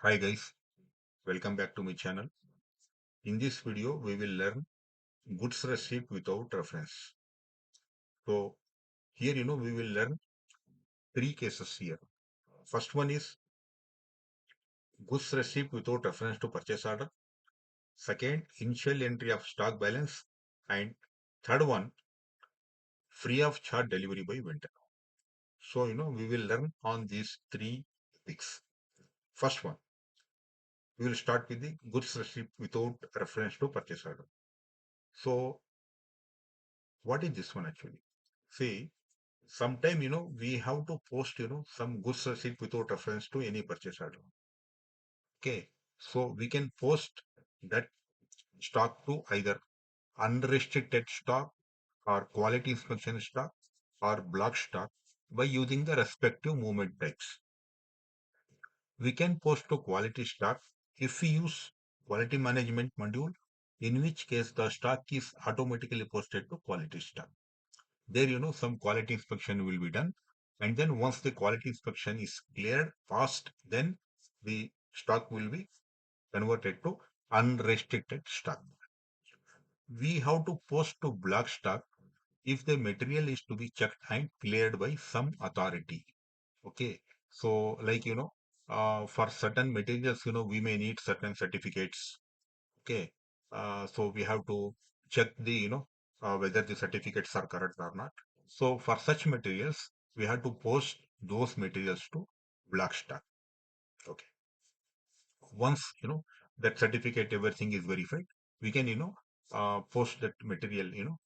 Hi guys, welcome back to my channel. In this video, we will learn goods receipt without reference. So here, we will learn three cases here. First one is goods receipt without reference to purchase order. Second, initial entry of stock balance. And third one, free of charge delivery by vendor. So, we will learn on these three topics. First one, we will start with the goods receipt without reference to purchase order. So, what is this one actually? See, sometime we have to post some goods receipt without reference to any purchase order. Okay, so we can post that stock to either unrestricted stock or quality inspection stock or block stock by using the respective movement types. We can post to quality stock if we use quality management module, in which case the stock is automatically posted to quality stock. There some quality inspection will be done, and then once the quality inspection is cleared passed, then the stock will be converted to unrestricted stock. We have to post to block stock if the material is to be checked and cleared by some authority. Okay, so like for certain materials we may need certain certificates. Okay, so we have to check the whether the certificates are correct or not. So for such materials, we have to post those materials to black stock. Okay. Once that certificate everything is verified, we can post that material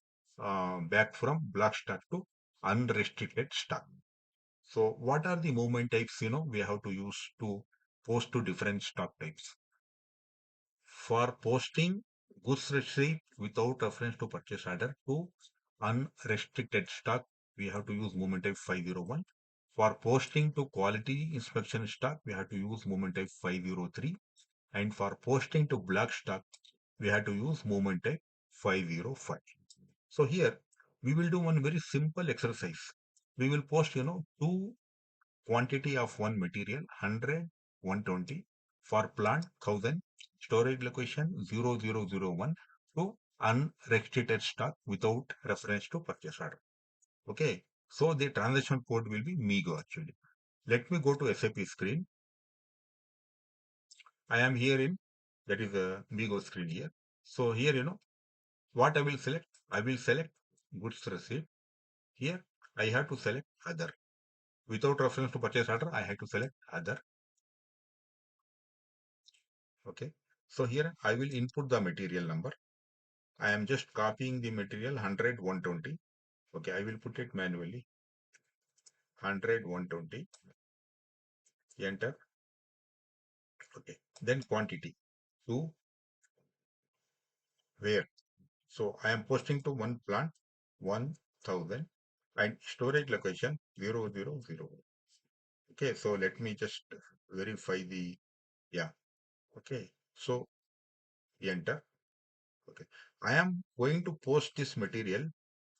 back from black stock to unrestricted stock. So what are the movement types we have to use to post to different stock types? For posting goods receipt without reference to purchase order to unrestricted stock, we have to use movement type 501. For posting to quality inspection stock, we have to use movement type 503. And for posting to black stock, we have to use movement type 505. So here we will do one very simple exercise. We will post, two quantity of one material 100, 120 for plant 1000, storage location 0001 to unrestricted stock without reference to purchase order. Okay, so the transaction code will be MIGO actually. Let me go to SAP screen. I am here in, that is a MIGO screen here. So here what I will select, I will select goods receipt. Here I have to select other. Without reference to purchase order, I have to select other. Okay. So here I will input the material number. I am just copying the material 100, 120. Okay. I will put it manually. 100, 120. Enter. Okay. Then quantity. To where? So I am posting to one plant 1000 and storage location 000. Okay. So let me just verify the, yeah. Okay. So enter. Okay. I am going to post this material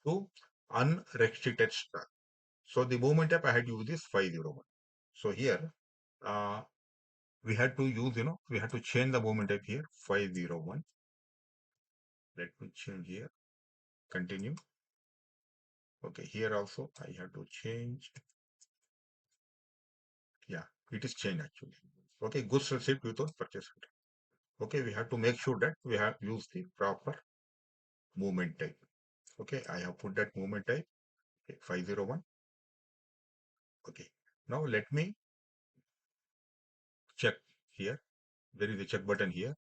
to unrestricted stock. So the movement type I had to use is 501. So here uh, we had to use, we had to change the movement type here 501. Let me change here. Continue. Okay, here also I have to change. Yeah, it is changed actually. Okay, goods receipt without purchase order. Okay, we have to make sure that we have used the proper movement type. Okay, I have put that movement type, okay, 501. Okay, now let me check here. There is a check button here.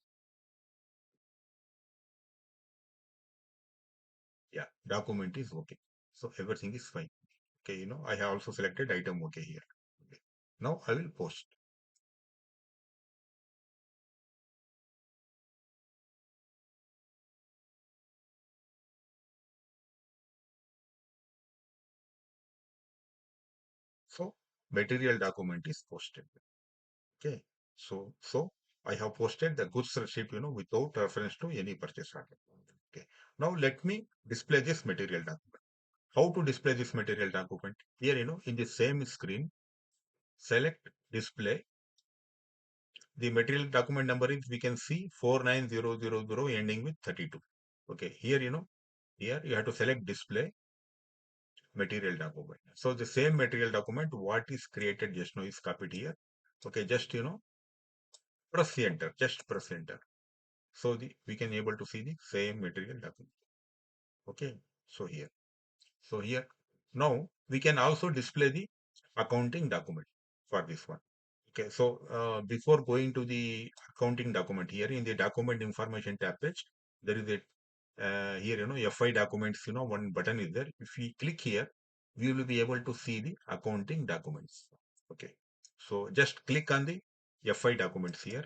Yeah, document is okay. So everything is fine. Okay, I have also selected item okay here. Okay. Now I will post. So material document is posted. Okay. So I have posted the goods receipt, without reference to any purchase order. Okay. Now let me display this material document. How to display this material document? Here, in the same screen, select display the material document number is, we can see 49000 ending with 32. Okay, here, here you have to select display material document. So the same material document, what is created just now is copied here. Okay, just, press enter, just press enter. So we can able to see the same material document. Okay, so here. So here, now we can also display the accounting document for this one. Okay, so before going to the accounting document, here in the document information tab page, there is a here, FI documents, one button is there. If we click here, we will be able to see the accounting documents. Okay, so just click on the FI documents here.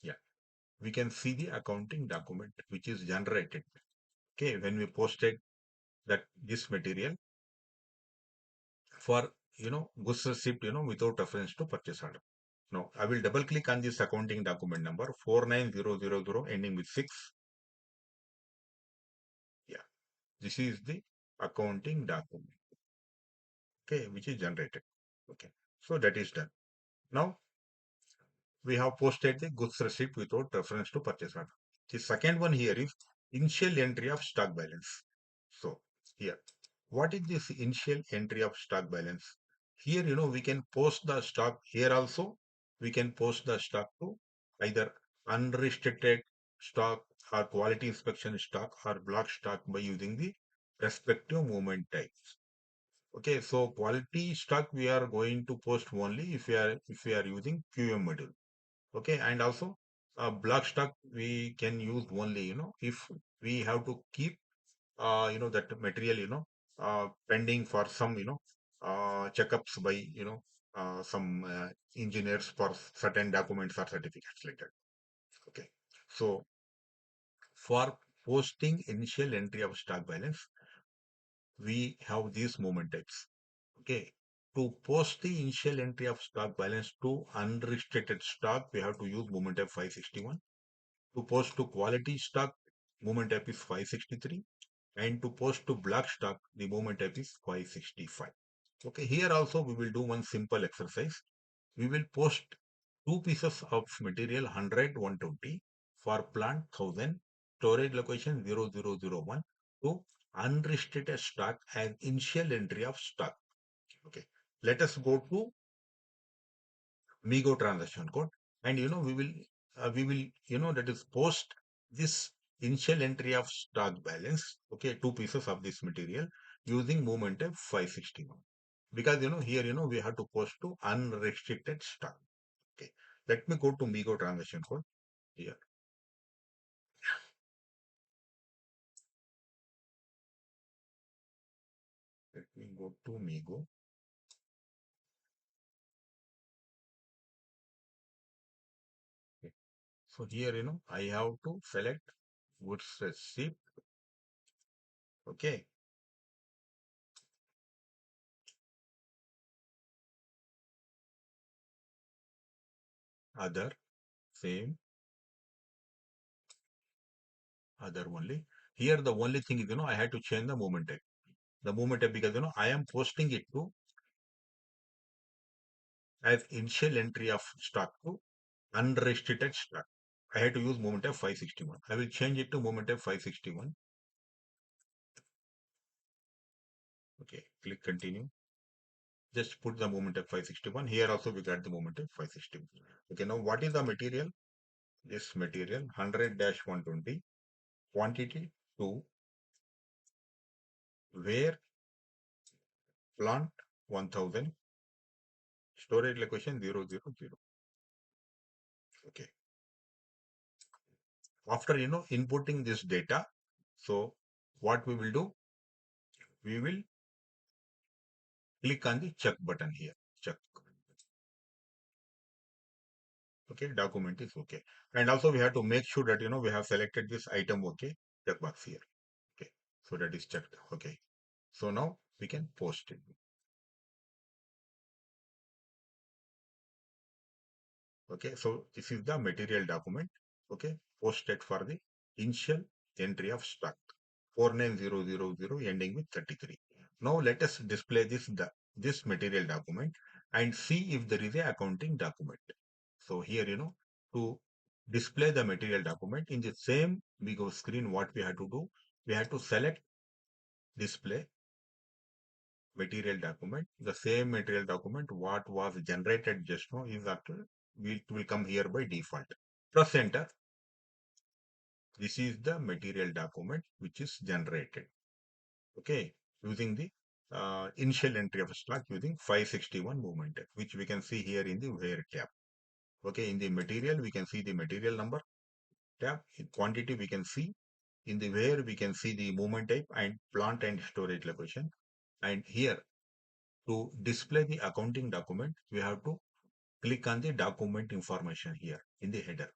Yeah, we can see the accounting document which is generated. Okay, when we posted that this material for, goods receipt, without reference to purchase order. Now I will double click on this accounting document number 49000 ending with 6. Yeah, this is the accounting document. Okay, which is generated. Okay, so that is done. Now we have posted the goods receipt without reference to purchase order. The second one here is initial entry of stock balance. So here, what is this initial entry of stock balance? Here, we can post the stock here also. We can post the stock to either unrestricted stock or quality inspection stock or block stock by using the respective movement types. Okay, so quality stock we are going to post only if we are using QM module. Okay, and also block stock we can use only, if we have to keep that material, pending for some, checkups by, some engineers for certain documents or certificates like that. Okay, so for posting initial entry of stock balance, we have these movement types. Okay, to post the initial entry of stock balance to unrestricted stock, we have to use movement type 561. To post to quality stock, movement type is 563. And to post to black stock, the movement type is 565. Okay, here also we will do one simple exercise. We will post two pieces of material 100, 120 for plant 1000, storage location 0001 to unrestricted stock as initial entry of stock. Okay, let us go to Migo transaction code, and we will that is post this initial entry of stock balance. Okay, two pieces of this material using movement type 561, because here we have to post to unrestricted stock. Okay, let me go to Migo transaction code here. Let me go to Migo. Okay. So here I have to select goods receipt. Okay, other, same, other only. Here the only thing is, I had to change the movement type. The movement type, because I am posting it to as initial entry of stock to unrestricted stock. I had to use movement type 561. I will change it to movement type 561. Okay, click continue. Just put the movement type 561. Here also we got the movement type 561. Okay, now what is the material? This material 100-120, quantity 2, where plant 1000, storage location 000. Okay, after inputting this data, so what we will do, we will click on the check button here. Check. Okay, document is okay. And also we have to make sure that we have selected this item. Okay, check box here. Okay, so that is checked. Okay, so now we can post it. Okay, so this is the material document. Okay, posted for the initial entry of stock 49000 ending with 33. Now let us display this material document and see if there is a accounting document. So here, to display the material document in the same big screen, what we have to do, we have to select display material document. The same material document what was generated just now is after it will come here by default. Press enter. This is the material document which is generated. Okay, using the initial entry of stock using 561 movement type, which we can see here in the where tab. Okay, in the material we can see the material number tab. In quantity we can see. In the where we can see the movement type and plant and storage location. And here to display the accounting document, we have to click on the document information here in the header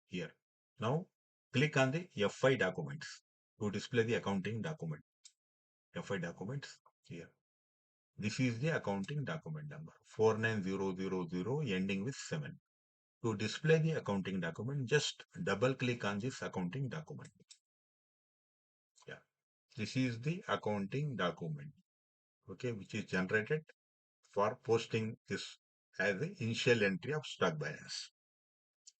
here. Now click on the FI documents to display the accounting document. FI documents here. This is the accounting document number 49000 ending with 7. To display the accounting document, just double click on this accounting document. Yeah, this is the accounting document, okay, which is generated for posting this as the initial entry of stock balance.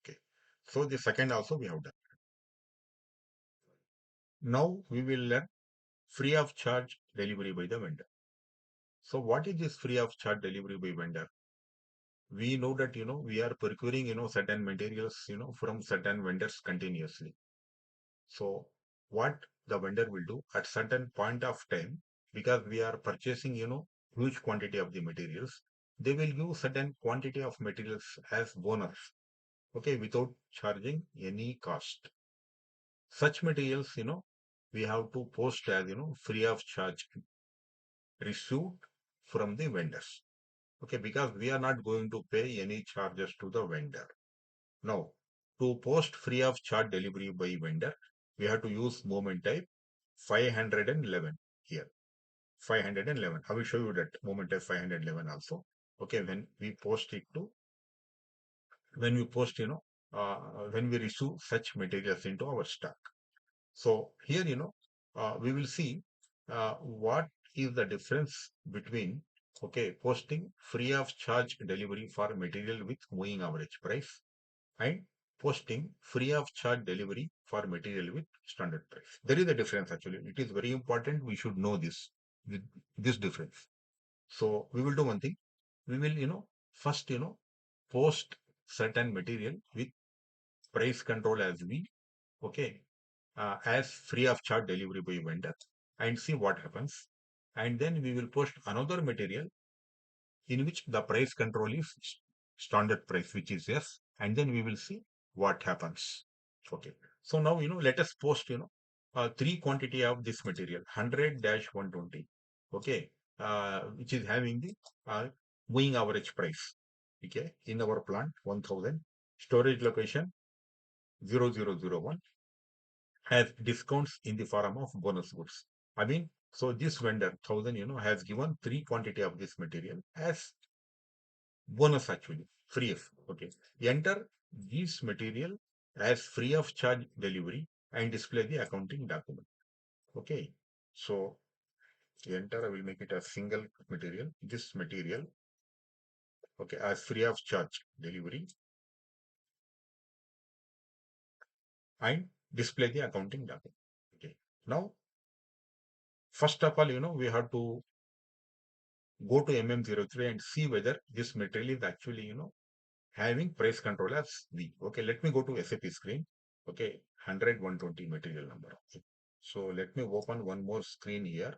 Okay, so the second also we have done. Now we will learn free of charge delivery by the vendor. So what is this free of charge delivery by vendor? We know that we are procuring certain materials from certain vendors continuously. So what the vendor will do at certain point of time, because we are purchasing huge quantity of the materials, they will give certain quantity of materials as bonus, okay, without charging any cost. Such materials we have to post as free of charge received from the vendors, okay, because we are not going to pay any charges to the vendor. Now, to post free of charge delivery by vendor, we have to use moment type 511 here. 511. I will show you that moment type 511 also. Okay, when we post, when we receive such materials into our stock. So here, we will see what is the difference between, okay, posting free of charge delivery for material with moving average price and posting free of charge delivery for material with standard price. There is a difference actually. It is very important. We should know this difference. So we will do one thing. We will, first, post certain material with price control as okay, as free of charge delivery by vendor and see what happens. And then we will post another material in which the price control is standard price, which is yes, and then we will see what happens. Okay. So now, let us post, three quantity of this material, 100-120. Okay. Which is having the moving average price. Okay. In our plant, 1000. Storage location, 0001 has discounts in the form of bonus goods. I mean, so this vendor, 1000, has given three quantity of this material as bonus actually, free of, okay. Enter this material as free of charge delivery and display the accounting document. Okay. So enter, I will make it a single material, this material, okay, as free of charge delivery and display the accounting document. Okay. Now, first of all, we have to go to MM03 and see whether this material is actually, having price control as V. Okay, let me go to SAP screen. Okay, 100, 120 material number. Okay. So let me open one more screen here.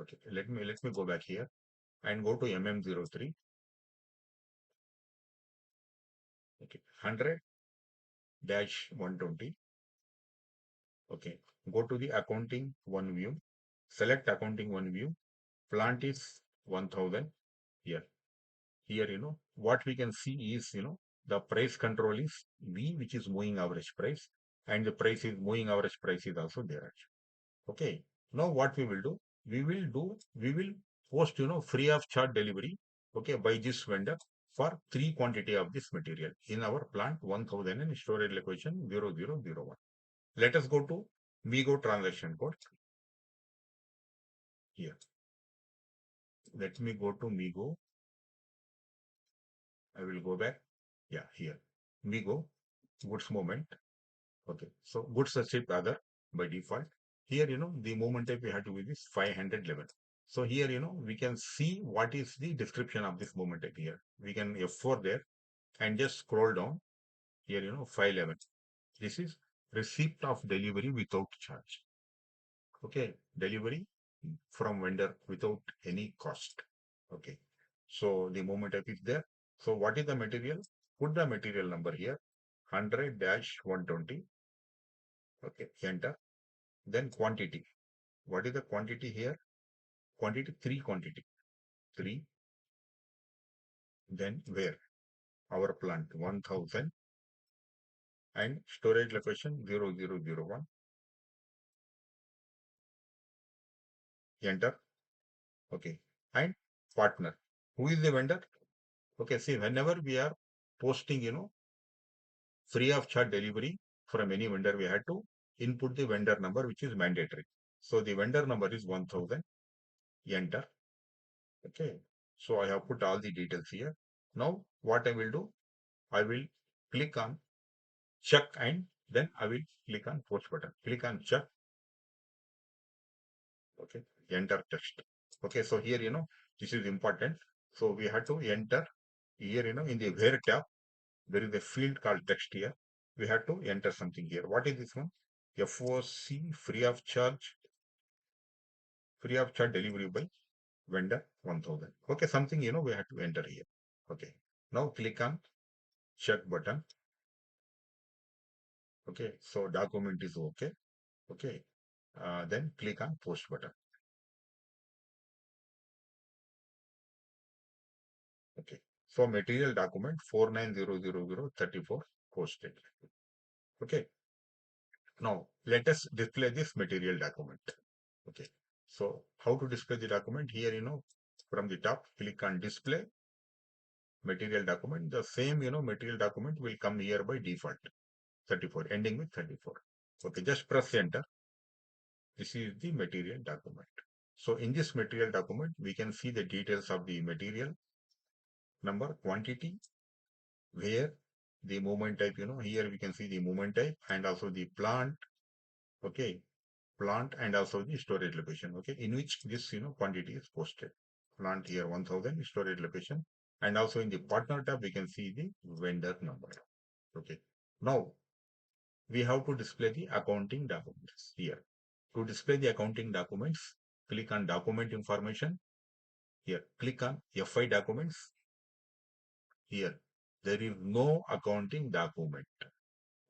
Okay, let me go back here and go to MM03. Okay, 100-120. Okay, go to the accounting one view. Select accounting one view. Plant is 1000 here. Here, what we can see is, the price control is V, which is moving average price, and the moving average price is also there. Okay. Now what we will do? We will post, free of charge delivery, okay, by this vendor for three quantity of this material in our plant 1000 and storage location 0001. Let us go to Migo transaction code here. let me go to Migo. I will go back. Yeah, here. Migo, goods movement. Okay. So goods receipt other by default. Here, the movement type we have to use is 511. So here, we can see what is the description of this movement type here. We can F4 there and just scroll down here, 511. This is receipt of delivery without charge. Okay. Delivery from vendor without any cost. Okay. So the movement type is there. So what is the material? Put the material number here, 100-120. Okay. Enter. Then quantity. What is the quantity here? Quantity, three quantity. Three. Then where? Our plant, 1000. And storage location, 0001. Enter. Okay. And partner. Who is the vendor? Okay. See, whenever we are posting, free of charge delivery from any vendor, we had to input the vendor number, which is mandatory. So the vendor number is 1000. Enter. Okay. So I have put all the details here. Now what I will do, I will click on check and then I will click on post button. Click on check. Okay. Enter text. Okay. So here, this is important. So we have to enter here, in the where tab, there is a field called text here. We have to enter something here. What is this one? FOC free of charge delivery by vendor 1000. Okay, something we have to enter here. Okay, now click on check button. Okay, so document is okay. Okay, then click on post button. Okay, so material document 490034 posted. Okay, now let us display this material document. Okay, so how to display the document here? From the top, click on display material document. The same material document will come here by default, 34, ending with 34. Okay, just press enter. This is the material document. So in this material document, we can see the details of the material number, quantity, where, the movement type. Here we can see the movement type and also the plant. Okay, plant and also the storage location. Okay, in which this quantity is posted. Plant here 1000, storage location, and also in the partner tab we can see the vendor number. Okay, now we have to display the accounting documents here. To display the accounting documents, click on document information. Here, click on FI documents. Here, there is no accounting document.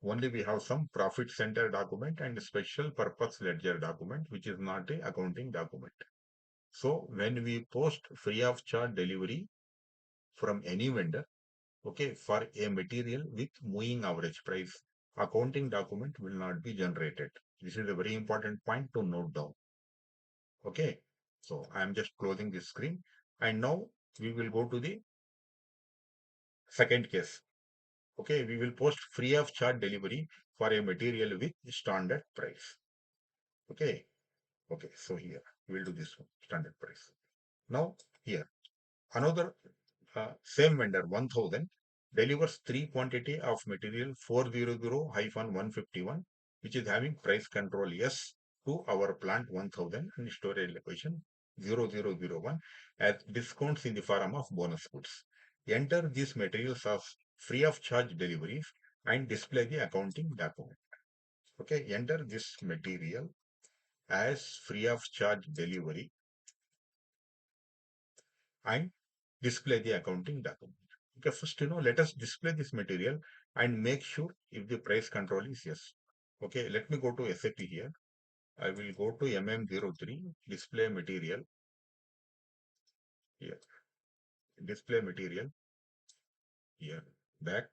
Only we have some profit center document and special purpose ledger document, which is not a accounting document. So when we post free of charge delivery from any vendor, okay, for a material with moving average price, accounting document will not be generated. This is a very important point to note down. Okay, so I am just closing this screen, and now we will go to the second case. Okay, we will post free of charge delivery for a material with standard price. Okay, okay, so here we will do this one, standard price. Now here another same vendor 1000 delivers three quantity of material 400-151, which is having price control yes to our plant 1000 and storage location 0001 as discounts in the form of bonus goods. Enter these materials as free of charge deliveries and display the accounting document. Okay, enter this material as free of charge delivery and display the accounting document. Okay, first, let us display this material and make sure if the price control is yes. Okay, let me go to SAP here. I will go to MM03, display material here, display material here, back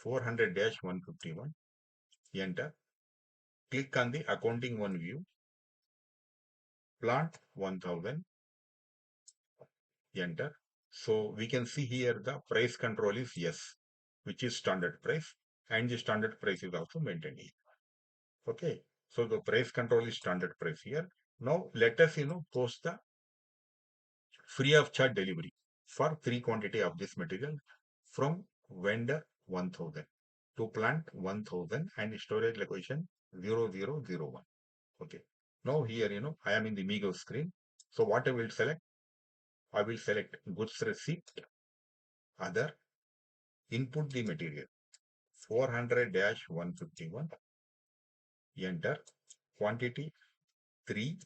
400-151, enter, click on the accounting one view, plant 1000, enter. So we can see here the price control is yes, which is standard price, and the standard price is also maintained here. Okay, so the price control is standard price here. Now let us post the free of charge delivery for 3 quantity of this material from vendor 1000 to plant 1000 and storage location 0001. Okay. Now here, I am in the Migo screen. So what I will select? I will select goods receipt, other, input the material 400-151, enter, quantity 3,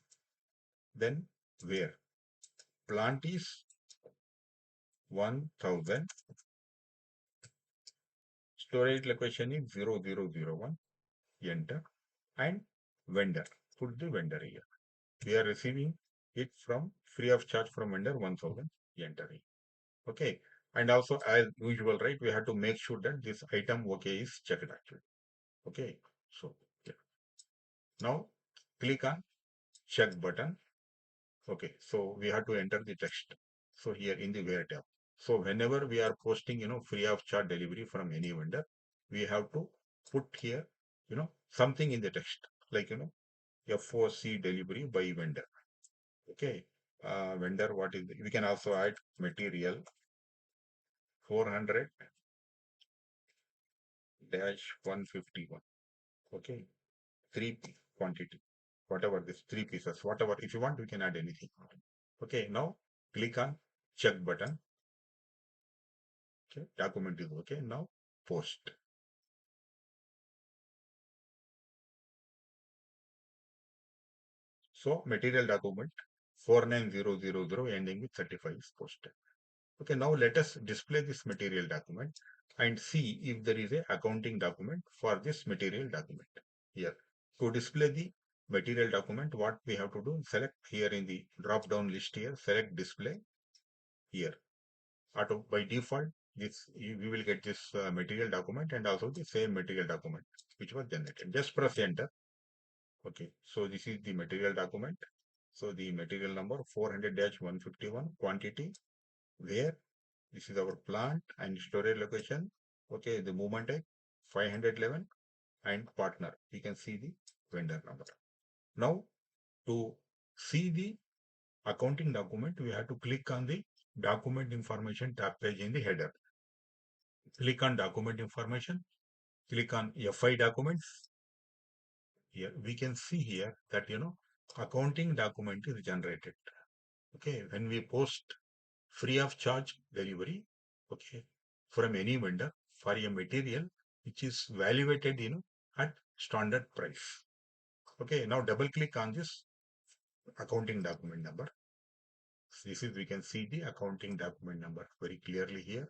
then where? Plant is 1000, storage location is 0001, enter, and vendor. Put the vendor here. We are receiving it from free of charge from vendor 1000, enter it. Okay. And also as usual, right, we have to make sure that this item okay is checked actually. Okay. So yeah. Now click on check button. Okay. So we have to enter the text. So here in the where tab. So whenever we are posting, free of charge delivery from any vendor, we have to put here, something in the text, like, FOC delivery by vendor. Okay. Vendor, what is, we can also add material 400 151. Okay. Three quantity, whatever this 3 pieces, whatever, if you want, we can add anything. Okay. Now click on check button. Okay. Document is okay. Now post. So material document 49000 ending with 35 is posted. Okay, now let us display this material document and see if there is a accounting document for this material document. Here, to display the material document, what we have to do, select here in the drop down list here, select display here. Auto by default, this we will get this material document and also the same material document which was generated. Just press enter. Okay, so this is the material document. So the material number 400-151, quantity, where this is our plant and storage location. Okay, the movement type 511 and partner. We can see the vendor number. Now to see the accounting document, we have to click on the document information tab page in the header. Click on document information, click on FI documents. Here we can see here that accounting document is generated. Okay, when we post free of charge delivery, okay, from any vendor for a material which is valuated, at standard price. Okay, now double click on this accounting document number. This is, we can see the accounting document number very clearly here.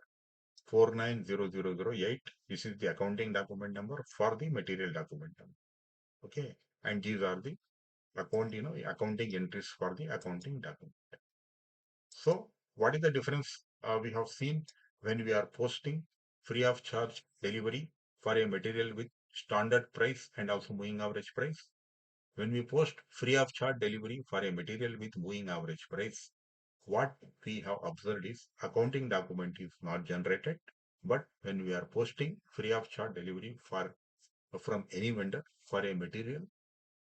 490008. This is the accounting document number for the material document number. Okay, and these are the accounting entries for the accounting document. So what is the difference we have seen when we are posting free of charge delivery for a material with standard price and also moving average price? When we post free of charge delivery for a material with moving average price, what we have observed is accounting document is not generated, but when we are posting free of charge delivery from any vendor for a material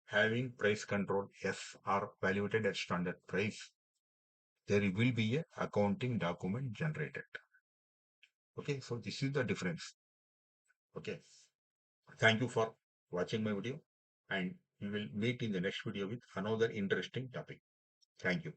having price control yes or valuated at standard price, there will be a accounting document generated. Okay, so this is the difference. Okay, thank you for watching my video, and we will meet in the next video with another interesting topic. Thank you.